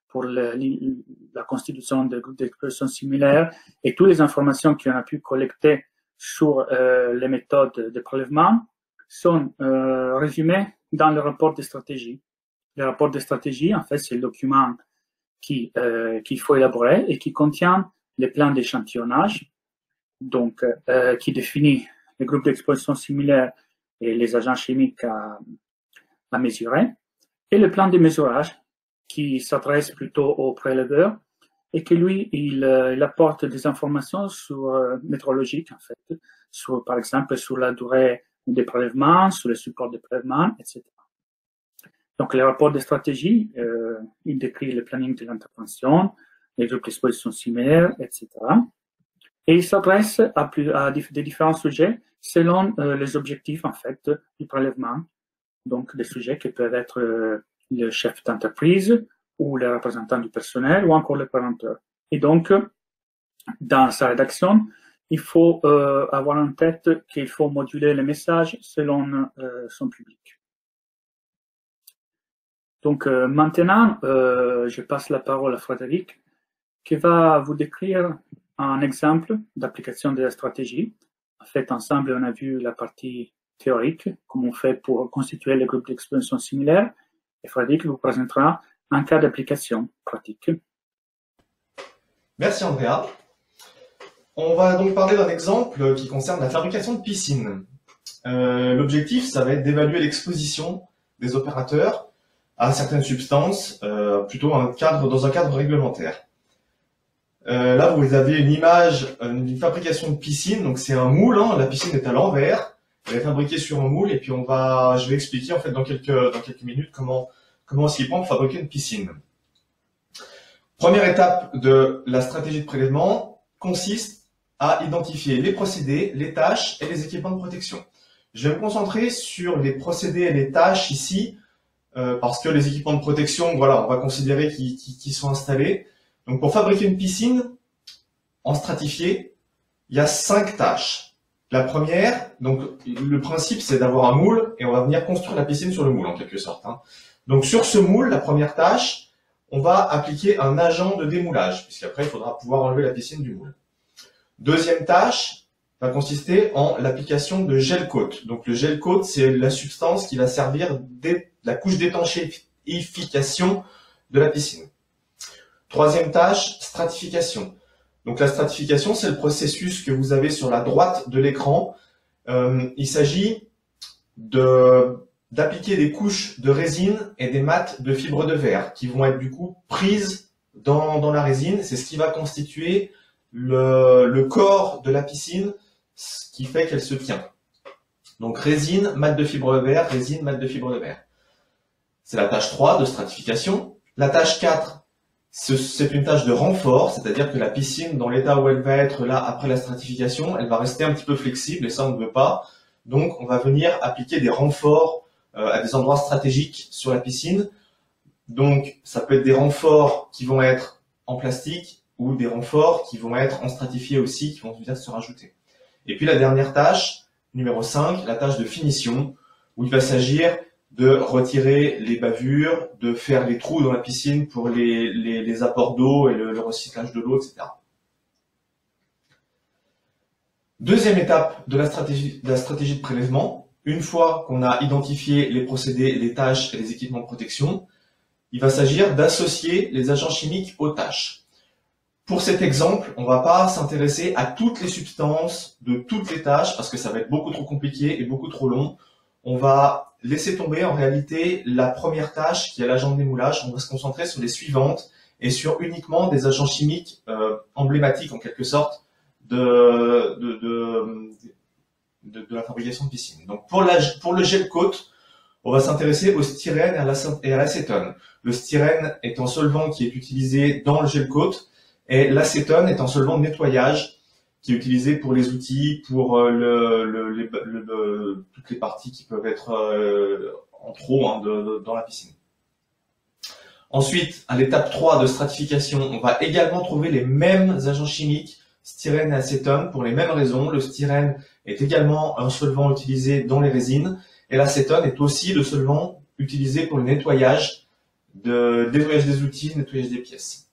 B: pour la constitution de groupes d'exposition similaires et toutes les informations qu'on a pu collecter sur les méthodes de prélèvement sont résumées dans le rapport de stratégie. Le rapport de stratégie, en fait, c'est le document qu'il faut élaborer et qui contient les plans d'échantillonnage, donc qui définit les groupes d'exposition similaires et les agents chimiques à mesurer, et le plan de mesurage qui s'adresse plutôt au préleveur et que lui, il apporte des informations métrologiques, en fait, par exemple, sur la durée des prélèvements, sur les supports de prélèvement, etc. Donc, le rapport de stratégie, il décrit le planning de l'intervention, les groupes d'exposition similaires, etc. Et il s'adresse à des différents sujets selon les objectifs, en fait, du prélèvement. Donc, des sujets qui peuvent être le chef d'entreprise ou les représentants du personnel ou encore le préventeur. Et donc, dans sa rédaction, il faut avoir en tête qu'il faut moduler le message selon son public. Donc, maintenant, je passe la parole à Frédéric, qui va vous décrire un exemple d'application de la stratégie. En fait, ensemble, on a vu la partie théorique, comment on fait pour constituer les groupes d'exposition similaires. Et Frédéric vous présentera un cas d'application pratique.
A: Merci Andrea. On va donc parler d'un exemple qui concerne la fabrication de piscines. L'objectif, ça va être d'évaluer l'exposition des opérateurs à certaines substances, plutôt dans un cadre réglementaire. Là, vous avez une image d'une fabrication de piscine. Donc, c'est un moule. La piscine est à l'envers. Elle est fabriquée sur un moule. Et puis, je vais expliquer en fait dans quelques minutes comment on s'y prend pour fabriquer une piscine. Première étape de la stratégie de prélèvement consiste à identifier les procédés, les tâches et les équipements de protection. Je vais me concentrer sur les procédés et les tâches ici, parce que les équipements de protection, voilà, on va considérer qu'ils sont installés. Donc, pour fabriquer une piscine en stratifié, il y a 5 tâches. La première, donc le principe, c'est d'avoir un moule et on va venir construire la piscine sur le moule en quelque sorte. Donc, sur ce moule, la première tâche, on va appliquer un agent de démoulage, puisqu'après, il faudra pouvoir enlever la piscine du moule. Deuxième tâche va consister en l'application de gel coat. Donc, le gel coat, c'est la substance qui va servir la couche d'étanchéification de la piscine. Troisième tâche, stratification. Donc la stratification, c'est le processus que vous avez sur la droite de l'écran. Il s'agit d'appliquer des couches de résine et des mattes de fibre de verre qui vont être du coup prises dans la résine. C'est ce qui va constituer le corps de la piscine, ce qui fait qu'elle se tient. Donc résine, matte de fibre de verre, résine, matte de fibre de verre. C'est la tâche 3 de stratification. La tâche 4, c'est une tâche de renfort, c'est-à-dire que la piscine, dans l'état où elle va être là après la stratification, elle va rester un petit peu flexible et ça on ne veut pas. Donc on va venir appliquer des renforts à des endroits stratégiques sur la piscine. Donc ça peut être des renforts qui vont être en plastique ou des renforts qui vont être en stratifié aussi, qui vont venir se rajouter. Et puis la dernière tâche, numéro 5, la tâche de finition, où il va s'agir de retirer les bavures, de faire les trous dans la piscine pour les apports d'eau et le recyclage de l'eau, etc. Deuxième étape de la stratégie de prélèvement, une fois qu'on a identifié les procédés, les tâches et les équipements de protection, il va s'agir d'associer les agents chimiques aux tâches. Pour cet exemple, on ne va pas s'intéresser à toutes les substances de toutes les tâches parce que ça va être beaucoup trop compliqué et beaucoup trop long. On va laisser tomber en réalité la première tâche qui est l'agent de démoulage. On va se concentrer sur les suivantes et sur uniquement des agents chimiques emblématiques en quelque sorte de la fabrication de piscine. Donc pour le gel coat, on va s'intéresser au styrène et à l'acétone. Le styrène est un solvant qui est utilisé dans le gel coat et l'acétone est un solvant de nettoyage qui est utilisé pour les outils, pour toutes les parties qui peuvent être en trop dans la piscine. Ensuite, à l'étape 3 de stratification, on va également trouver les mêmes agents chimiques, styrène et acétone, pour les mêmes raisons. Le styrène est également un solvant utilisé dans les résines, et l'acétone est aussi le solvant utilisé pour le nettoyage de nettoyage des outils, nettoyage des pièces.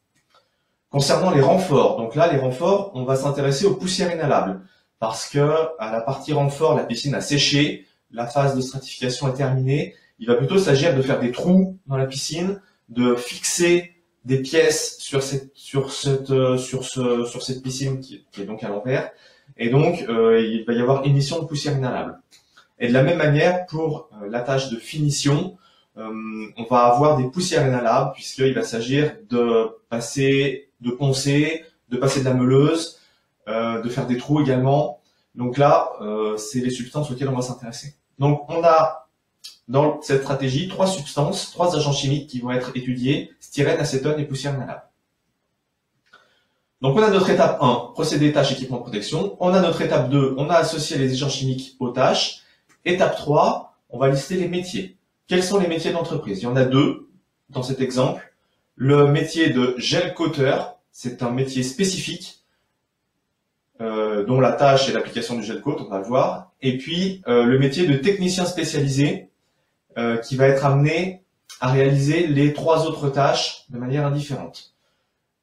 A: Concernant les renforts, donc là, les renforts, on va s'intéresser aux poussières inhalables, parce que à la partie renfort, la piscine a séché, la phase de stratification est terminée. Il va plutôt s'agir de faire des trous dans la piscine, de fixer des pièces sur cette piscine qui est donc à l'envers, et donc il va y avoir émission de poussière inhalable. Et de la même manière, pour la tâche de finition, on va avoir des poussières inhalables, puisqu'il va s'agir de passer, de poncer, de passer de la meuleuse, de faire des trous également. Donc là, c'est les substances auxquelles on va s'intéresser. Donc on a dans cette stratégie 3 substances, 3 agents chimiques qui vont être étudiés, styrène, acétone et poussière inhalable. Donc on a notre étape 1, procédé, tâche, équipement de protection. On a notre étape 2, on a associé les agents chimiques aux tâches. Étape 3, on va lister les métiers. Quels sont les métiers d'entreprise? Il y en a 2 dans cet exemple. Le métier de gel coater, c'est un métier spécifique dont la tâche est l'application du gel coat, on va le voir. Et puis le métier de technicien spécialisé qui va être amené à réaliser les 3 autres tâches de manière indifférente.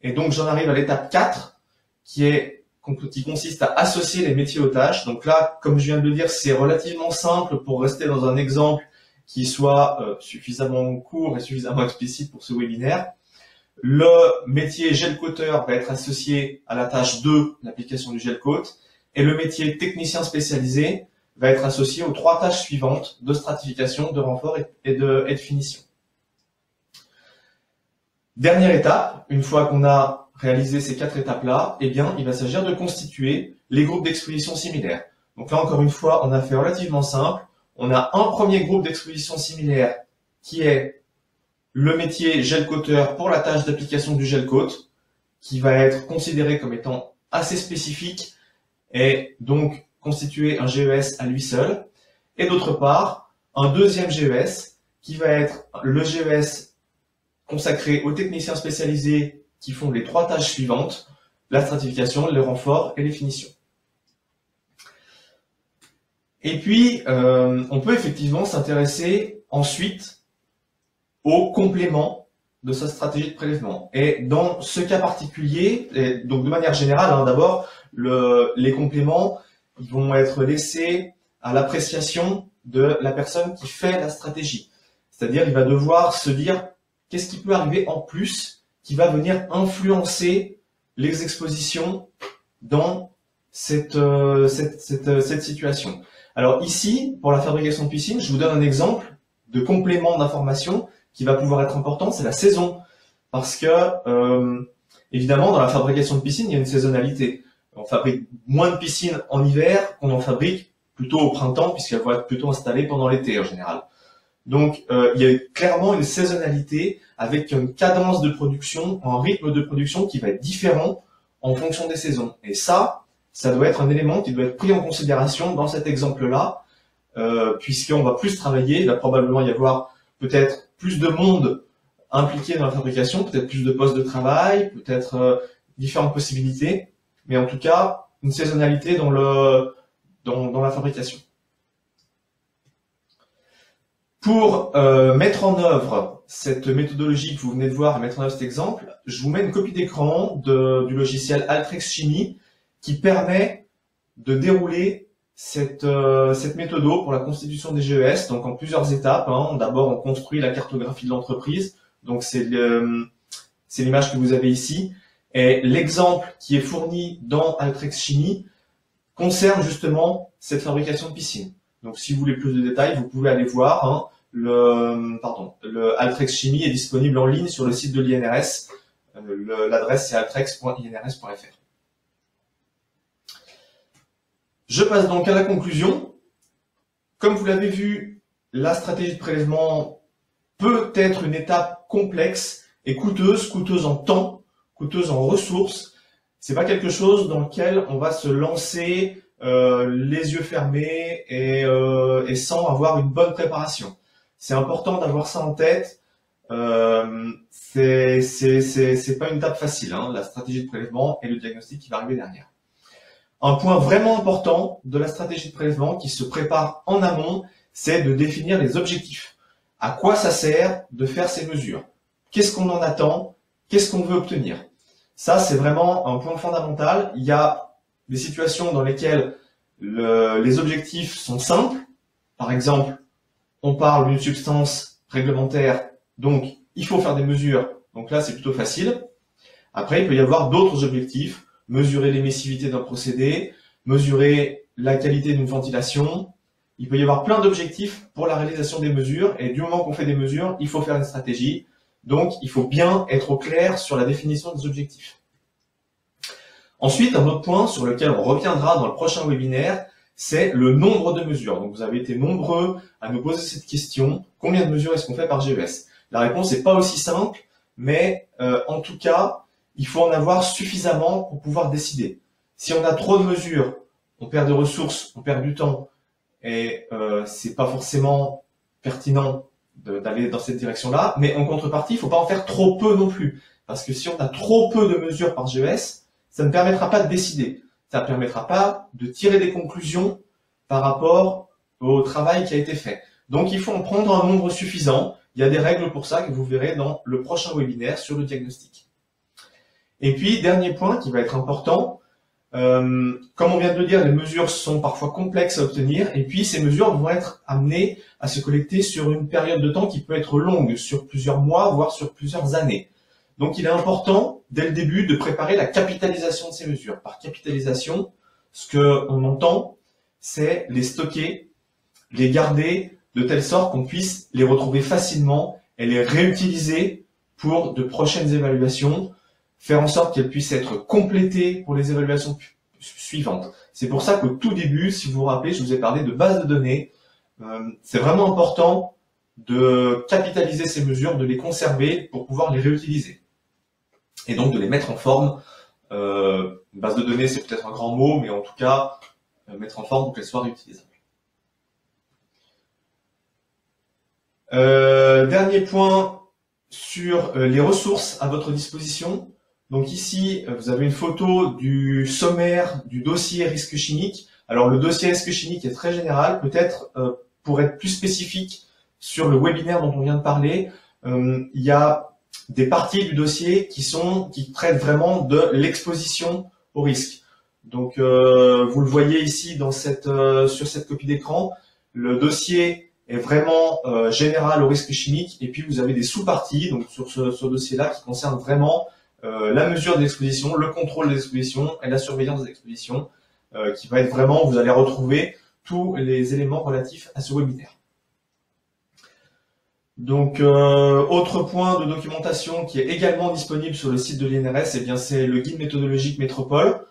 A: Et donc j'en arrive à l'étape 4 qui consiste à associer les métiers aux tâches. Donc là, comme je viens de le dire, c'est relativement simple pour rester dans un exemple qui soit suffisamment court et suffisamment explicite pour ce webinaire. Le métier gel coater va être associé à la tâche 2, l'application du gel coat, et le métier technicien spécialisé va être associé aux 3 tâches suivantes de stratification, de renfort et de finition. Dernière étape, une fois qu'on a réalisé ces 4 étapes-là, eh bien, il va s'agir de constituer les groupes d'exposition similaires. Donc là, encore une fois, on a fait relativement simple. On a un premier groupe d'exposition similaire qui est le métier gel coater pour la tâche d'application du gel coat, qui va être considéré comme étant assez spécifique et donc constituer un GES à lui seul. Et d'autre part, un deuxième GES qui va être le GES consacré aux techniciens spécialisés qui font les 3 tâches suivantes, la stratification, le renfort et les finitions. Et puis, on peut effectivement s'intéresser ensuite au complément de sa stratégie de prélèvement. Et dans ce cas particulier, et donc de manière générale, d'abord, les compléments vont être laissés à l'appréciation de la personne qui fait la stratégie. C'est-à-dire, il va devoir se dire qu'est-ce qui peut arriver en plus qui va venir influencer les expositions dans cette situation. Alors ici, pour la fabrication de piscine, je vous donne un exemple de complément d'information qui va pouvoir être important, c'est la saison. Parce que, évidemment, dans la fabrication de piscine, il y a une saisonnalité. On fabrique moins de piscines en hiver qu'on en fabrique plutôt au printemps, puisqu'elles vont être plutôt installées pendant l'été en général. Donc, il y a clairement une saisonnalité avec une cadence de production, un rythme de production qui va être différent en fonction des saisons. Et ça doit être un élément qui doit être pris en considération dans cet exemple-là, puisqu'on va plus travailler, il va probablement y avoir peut-être plus de monde impliqué dans la fabrication, peut-être plus de postes de travail, peut-être différentes possibilités, mais en tout cas, une saisonnalité dans la fabrication. Pour mettre en œuvre cette méthodologie que vous venez de voir et mettre en œuvre cet exemple, je vous mets une copie d'écran du logiciel Altrex Chimie qui permet de dérouler cette méthode pour la constitution des GES, donc en plusieurs étapes. D'abord, on construit la cartographie de l'entreprise, donc c'est l'image que vous avez ici, et l'exemple qui est fourni dans Altrex Chimie concerne justement cette fabrication de piscine. Donc si vous voulez plus de détails, vous pouvez aller voir. Le Altrex Chimie est disponible en ligne sur le site de l'INRS. L'adresse c'est altrex.inrs.fr. Je passe donc à la conclusion. Comme vous l'avez vu, la stratégie de prélèvement peut être une étape complexe et coûteuse en temps, coûteuse en ressources. C'est pas quelque chose dans lequel on va se lancer les yeux fermés et sans avoir une bonne préparation. C'est important d'avoir ça en tête. C'est pas une étape facile, la stratégie de prélèvement et le diagnostic qui va arriver derrière. Un point vraiment important de la stratégie de prélèvement qui se prépare en amont, c'est de définir les objectifs. À quoi ça sert de faire ces mesures? qu'est-ce qu'on en attend, qu'est-ce qu'on veut obtenir. Ça, c'est vraiment un point fondamental. Il y a des situations dans lesquelles les objectifs sont simples. Par exemple, on parle d'une substance réglementaire, donc il faut faire des mesures. Donc là, c'est plutôt facile. Après, il peut y avoir d'autres objectifs. Mesurer l'émissivité d'un procédé, mesurer la qualité d'une ventilation. Il peut y avoir plein d'objectifs pour la réalisation des mesures. Et du moment qu'on fait des mesures, il faut faire une stratégie. Donc, il faut bien être au clair sur la définition des objectifs. Ensuite, un autre point sur lequel on reviendra dans le prochain webinaire, c'est le nombre de mesures. Donc, vous avez été nombreux à nous poser cette question. Combien de mesures est-ce qu'on fait par GES? La réponse n'est pas aussi simple, mais en tout cas, il faut en avoir suffisamment pour pouvoir décider. Si on a trop de mesures, on perd des ressources, on perd du temps, et c'est pas forcément pertinent d'aller dans cette direction-là. Mais en contrepartie, il faut pas en faire trop peu non plus, parce que si on a trop peu de mesures par GES, ça ne permettra pas de décider. Ça ne permettra pas de tirer des conclusions par rapport au travail qui a été fait. Donc, il faut en prendre un nombre suffisant. Il y a des règles pour ça que vous verrez dans le prochain webinaire sur le diagnostic. Et puis, dernier point qui va être important, comme on vient de le dire, les mesures sont parfois complexes à obtenir, et puis ces mesures vont être amenées à se collecter sur une période de temps qui peut être longue, sur plusieurs mois, voire sur plusieurs années. Donc il est important, dès le début, de préparer la capitalisation de ces mesures. Par capitalisation, ce qu'on entend, c'est les stocker, les garder, de telle sorte qu'on puisse les retrouver facilement et les réutiliser pour de prochaines évaluations, faire en sorte qu'elles puissent être complétées pour les évaluations suivantes. C'est pour ça qu'au tout début, si vous vous rappelez, je vous ai parlé de base de données. C'est vraiment important de capitaliser ces mesures, de les conserver pour pouvoir les réutiliser. Et donc de les mettre en forme. Base de données, c'est peut-être un grand mot, mais en tout cas, mettre en forme pour qu'elles soient réutilisables. Dernier point sur les ressources à votre disposition. Donc ici, vous avez une photo du sommaire du dossier risque chimique. Alors le dossier risque chimique est très général. Peut-être pour être plus spécifique sur le webinaire dont on vient de parler, il y a des parties du dossier qui traitent vraiment de l'exposition au risque. Donc vous le voyez ici dans sur cette copie d'écran, le dossier est vraiment général au risque chimique, et puis vous avez des sous-parties donc sur ce dossier-là qui concernent vraiment la mesure de l'exposition, le contrôle des expositions et la surveillance des expositions, qui va être vraiment, vous allez retrouver tous les éléments relatifs à ce webinaire. Donc, autre point de documentation qui est également disponible sur le site de l'INRS, eh bien c'est le guide méthodologique Métropole.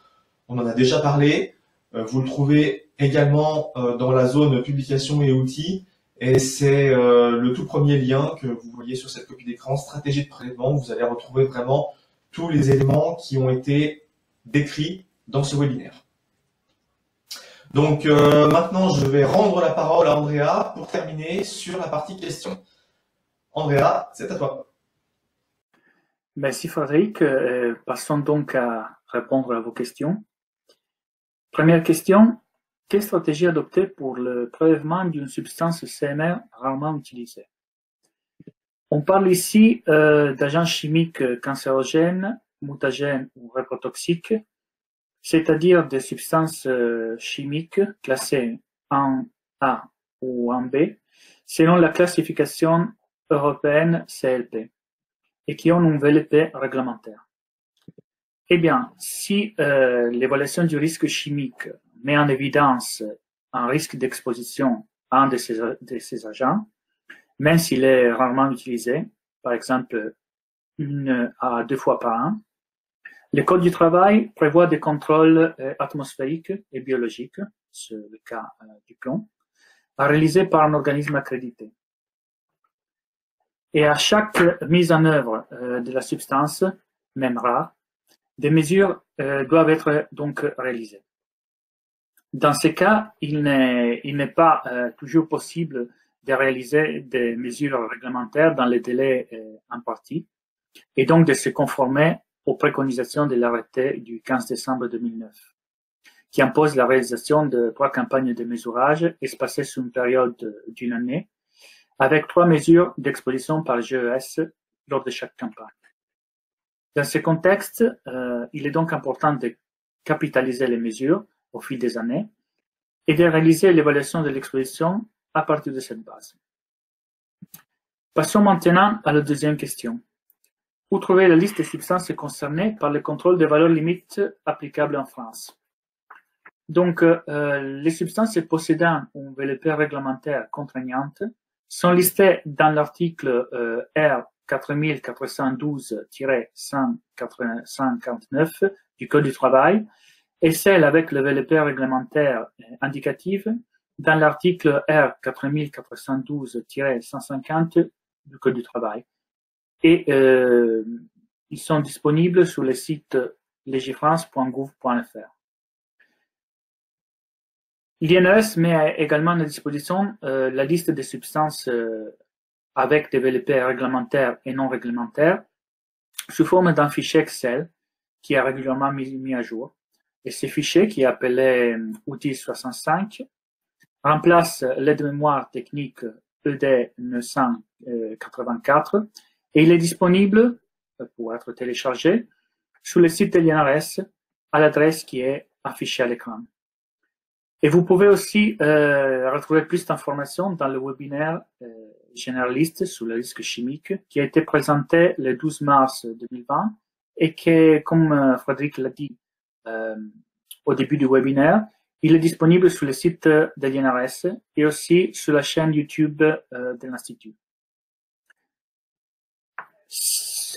A: On en a déjà parlé. Vous le trouvez également dans la zone publications et outils. Et c'est le tout premier lien que vous voyez sur cette copie d'écran, stratégie de prélèvement. Vous allez retrouver vraiment tous les éléments qui ont été décrits dans ce webinaire. Donc maintenant, je vais rendre la parole à Andrea pour terminer sur la partie questions. Andrea, c'est à toi.
B: Merci Frédéric. Passons donc à répondre à vos questions. Première question. Quelle stratégie adopter pour le prélèvement d'une substance CMR rarement utilisée? On parle ici d'agents chimiques cancérogènes, mutagènes ou reprotoxiques, c'est-à-dire des substances chimiques classées en A ou en B, selon la classification européenne CLP, et qui ont un VLP réglementaire. Eh bien, si l'évaluation du risque chimique met en évidence un risque d'exposition à un de ces agents, même s'il est rarement utilisé, par exemple 1 à 2 fois par an, le Code du travail prévoit des contrôles atmosphériques et biologiques, c'est le cas du plomb, à réaliser par un organisme accrédité. Et à chaque mise en œuvre de la substance, même rare, des mesures doivent être donc réalisées. Dans ces cas, il n'est pas toujours possible de réaliser des mesures réglementaires dans les délais impartis et donc de se conformer aux préconisations de l'arrêté du 15 décembre 2009, qui impose la réalisation de 3 campagnes de mesurage espacées sur une période d'1 année, avec 3 mesures d'exposition par GES lors de chaque campagne. Dans ce contexte, il est donc important de capitaliser les mesures au fil des années et de réaliser l'évaluation de l'exposition à partir de cette base. Passons maintenant à la deuxième question. Où trouver la liste des substances concernées par le contrôle des valeurs limites applicables en France? Donc, les substances possédant une VLP réglementaire contraignante sont listées dans l'article R 4412-159 du Code du travail et celles avec le VLP réglementaire indicative dans l'article R 4412-150 du Code du travail. Et ils sont disponibles sur le site legifrance.gouv.fr. L'INRS met également à disposition la liste des substances avec des VLP réglementaires et non réglementaires sous forme d'un fichier Excel qui est régulièrement mis à jour. Et ce fichier, qui est appelé outil 65, remplace l'aide-mémoire technique ED 984 et il est disponible pour être téléchargé sur le site de l'INRS à l'adresse qui est affichée à l'écran. Et vous pouvez aussi retrouver plus d'informations dans le webinaire généraliste sur le risque chimique qui a été présenté le 12 mars 2020 et qui, comme Frédéric l'a dit au début du webinaire, il est disponible sur le site de l'INRS et aussi sur la chaîne YouTube de l'Institut.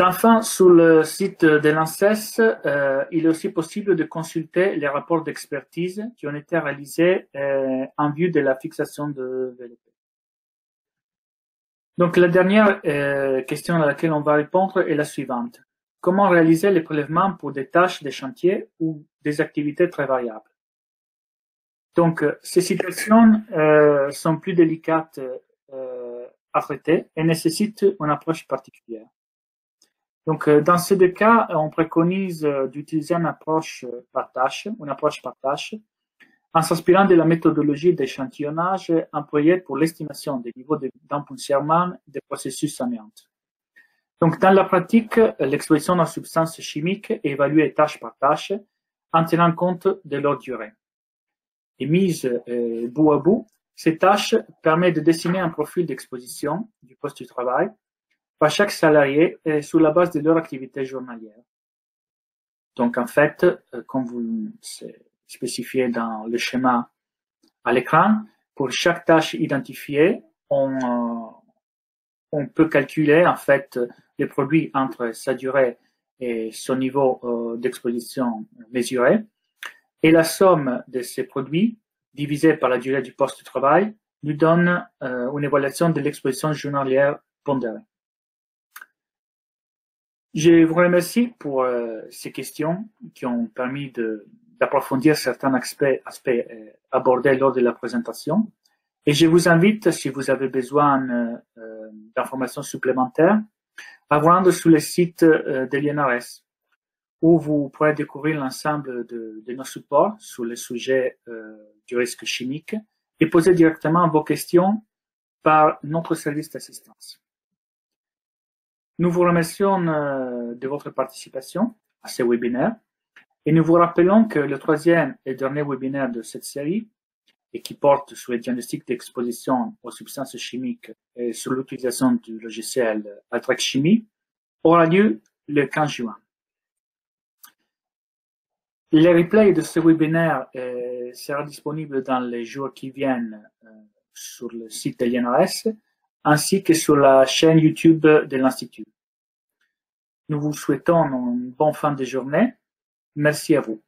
B: Enfin, sur le site de l'ANSES, il est aussi possible de consulter les rapports d'expertise qui ont été réalisés en vue de la fixation de VLP. Donc, la dernière question à laquelle on va répondre est la suivante. Comment réaliser les prélèvements pour des tâches de chantier ou des activités très variables? Donc, ces situations sont plus délicates à traiter et nécessitent une approche particulière. Donc, dans ces deux cas, on préconise d'utiliser une approche par tâche, en s'inspirant de la méthodologie d'échantillonnage employée pour l'estimation des niveaux d'empoussièrement des processus amiantes. Donc, dans la pratique, l'exposition aux substances chimiques est évaluée tâche par tâche en tenant compte de leur durée. Et mise bout à bout, ces tâches permettent de dessiner un profil d'exposition du poste de travail par chaque salarié sur la base de leur activité journalière. Donc, en fait, comme vous spécifiez dans le schéma à l'écran, pour chaque tâche identifiée, on peut calculer, en fait, les produits entre sa durée et son niveau d'exposition mesuré. Et la somme de ces produits, divisée par la durée du poste de travail, nous donne une évaluation de l'exposition journalière pondérée. Je vous remercie pour ces questions qui ont permis d'approfondir certains aspects abordés lors de la présentation. Et je vous invite, si vous avez besoin d'informations supplémentaires, à vous rendre sur le site de l'INRS, où vous pourrez découvrir l'ensemble de nos supports sur le sujet du risque chimique et poser directement vos questions par notre service d'assistance. Nous vous remercions de votre participation à ce webinaire et nous vous rappelons que le troisième et dernier webinaire de cette série et qui porte sur les diagnostics d'exposition aux substances chimiques et sur l'utilisation du logiciel Altrex Chimie aura lieu le 15 juin. Le replay de ce webinaire sera disponible dans les jours qui viennent sur le site de l'INRS ainsi que sur la chaîne YouTube de l'Institut. Nous vous souhaitons une bonne fin de journée. Merci à vous.